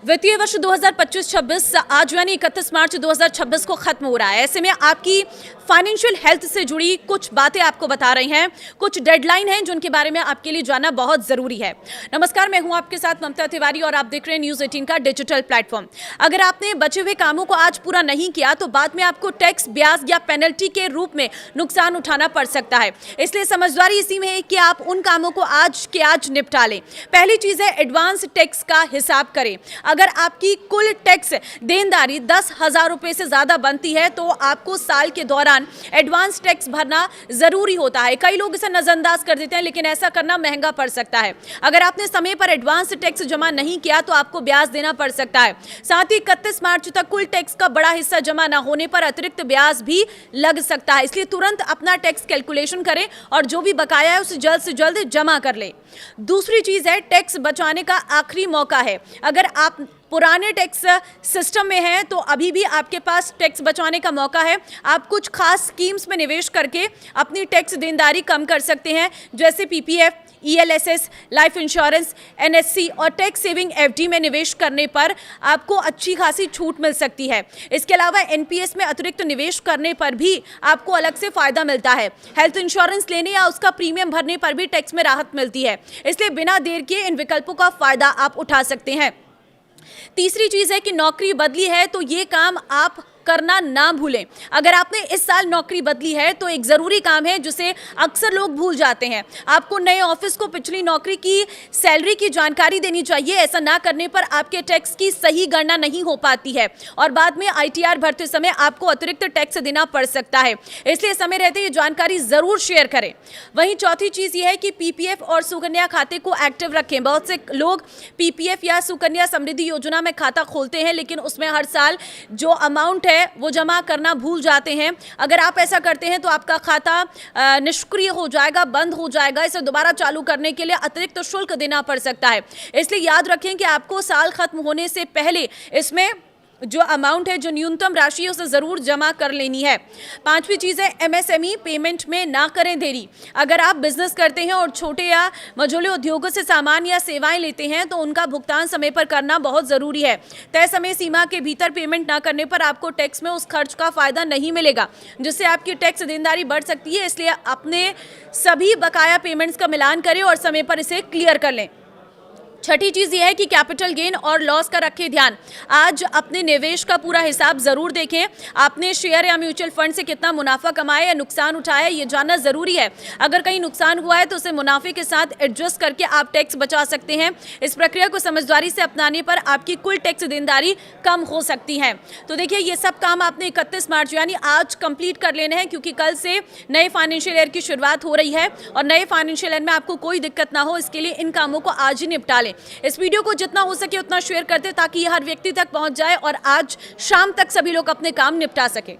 वित्तीय वर्ष 2025-26 आज यानी 31 मार्च 2026 को खत्म हो रहा है। ऐसे में आपकी फाइनेंशियल हेल्थ से जुड़ी कुछ बातें आपको बता रही हैं, कुछ डेडलाइन हैं जिनके बारे में आपके लिए जानना बहुत जरूरी है। नमस्कार, मैं हूं आपके साथ ममता तिवारी और आप देख रहे हैं न्यूज़ 18 का डिजिटल प्लेटफॉर्म। अगर आपने बचे हुए कामों को आज पूरा नहीं किया तो बाद में आपको टैक्स, ब्याज या पेनल्टी के रूप में नुकसान उठाना पड़ सकता है। इसलिए समझदारी इसी में है कि आप उन कामों को आज के आज निपटा लें। पहली चीज है एडवांस टैक्स का हिसाब करें। अगर आपकी कुल टैक्स देनदारी 10,000 रुपए से ज्यादा बनती है तो आपको साल के दौरान एडवांस टैक्स भरना जरूरी होता है। कई लोग इसे नजरअंदाज कर देते हैं, लेकिन ऐसा करना महंगा पड़ सकता है। अगर आपने समय पर एडवांस टैक्स जमा नहीं किया तो आपको ब्याज देना पड़ सकता है। साथ ही 31 मार्च तक कुल टैक्स का बड़ा हिस्सा जमा न होने पर अतिरिक्त ब्याज भी लग सकता है। इसलिए तुरंत अपना टैक्स कैलकुलेशन करें और जो भी बकाया है उसे जल्द से जल्द जमा कर लें। दूसरी चीज है टैक्स बचाने का आखिरी मौका है। अगर आप पुराने टैक्स सिस्टम में हैं तो अभी भी आपके पास टैक्स बचाने का मौका है। आप कुछ खास स्कीम्स में निवेश करके अपनी टैक्स देनदारी कम कर सकते हैं, जैसे PPF, ELSS, life insurance, NSC और टैक्स सेविंग एफडी में निवेश करने पर आपको अच्छी खासी छूट मिल सकती है। इसके अलावा एनपीएस में अतिरिक्त निवेश करने पर भी आपको अलग से फायदा मिलता है। हेल्थ इंश्योरेंस लेने या उसका प्रीमियम भरने पर भी टैक्स में राहत मिलती है। इसलिए बिना देर किए इन विकल्पों का फायदा आप उठा सकते हैं। तीसरी चीज है कि नौकरी बदली है तो ये काम आप करना ना भूलें। अगर आपने इस साल नौकरी बदली है तो एक जरूरी काम है जिसे अक्सर लोग भूल जाते हैं। आपको नए ऑफिस को पिछली नौकरी की सैलरी की जानकारी देनी चाहिए। ऐसा ना करने पर आपके टैक्स की सही गणना नहीं हो पाती है और बाद में आईटीआर भरते समय आपको अतिरिक्त टैक्स देना पड़ सकता है। इसलिए समय रहते ये जानकारी जरूर शेयर करें। वहीं चौथी चीज ये है कि पीपीएफ और सुकन्या खाते को एक्टिव रखें। बहुत से लोग पीपीएफ या सुकन्या समृद्धि योजना में खाता खोलते हैं, लेकिन उसमें हर साल जो अमाउंट वो जमा करना भूल जाते हैं। अगर आप ऐसा करते हैं तो आपका खाता निष्क्रिय हो जाएगा, बंद हो जाएगा। इसे दोबारा चालू करने के लिए अतिरिक्त शुल्क देना पड़ सकता है। इसलिए याद रखें कि आपको साल खत्म होने से पहले इसमें जो अमाउंट है, जो न्यूनतम राशि है, उसे जरूर जमा कर लेनी है। पांचवी चीज है एमएसएमई पेमेंट में ना करें देरी। अगर आप बिजनेस करते हैं और छोटे या मझोले उद्योगों से सामान या सेवाएं लेते हैं तो उनका भुगतान समय पर करना बहुत जरूरी है। तय समय सीमा के भीतर पेमेंट ना करने पर आपको टैक्स में उस खर्च का फायदा नहीं मिलेगा, जिससे आपकी टैक्स देनदारी बढ़ सकती है। इसलिए अपने सभी बकाया पेमेंट्स का मिलान करें और समय पर इसे क्लियर कर लें। छठी चीज यह है कि कैपिटल गेन और लॉस का रखें ध्यान। आज अपने निवेश का पूरा हिसाब जरूर देखें। आपने शेयर या म्यूचुअल फंड से कितना मुनाफा कमाया या नुकसान उठाया, ये जानना जरूरी है। अगर कहीं नुकसान हुआ है तो उसे मुनाफे के साथ एडजस्ट करके आप टैक्स बचा सकते हैं। इस प्रक्रिया को समझदारी से अपनाने पर आपकी कुल टैक्स देनदारी कम हो सकती है। तो देखिए, ये सब काम आपने 31 मार्च यानी आज कंप्लीट कर लेने हैं, क्योंकि कल से नए फाइनेंशियल ईयर की शुरुआत हो रही है और नए फाइनेंशियल ईयर में आपको कोई दिक्कत ना हो, इसके लिए इन कामों को आज ही निपटा लें। इस वीडियो को जितना हो सके उतना शेयर करते ताकि हर व्यक्ति तक पहुंच जाए और आज शाम तक सभी लोग अपने काम निपटा सके।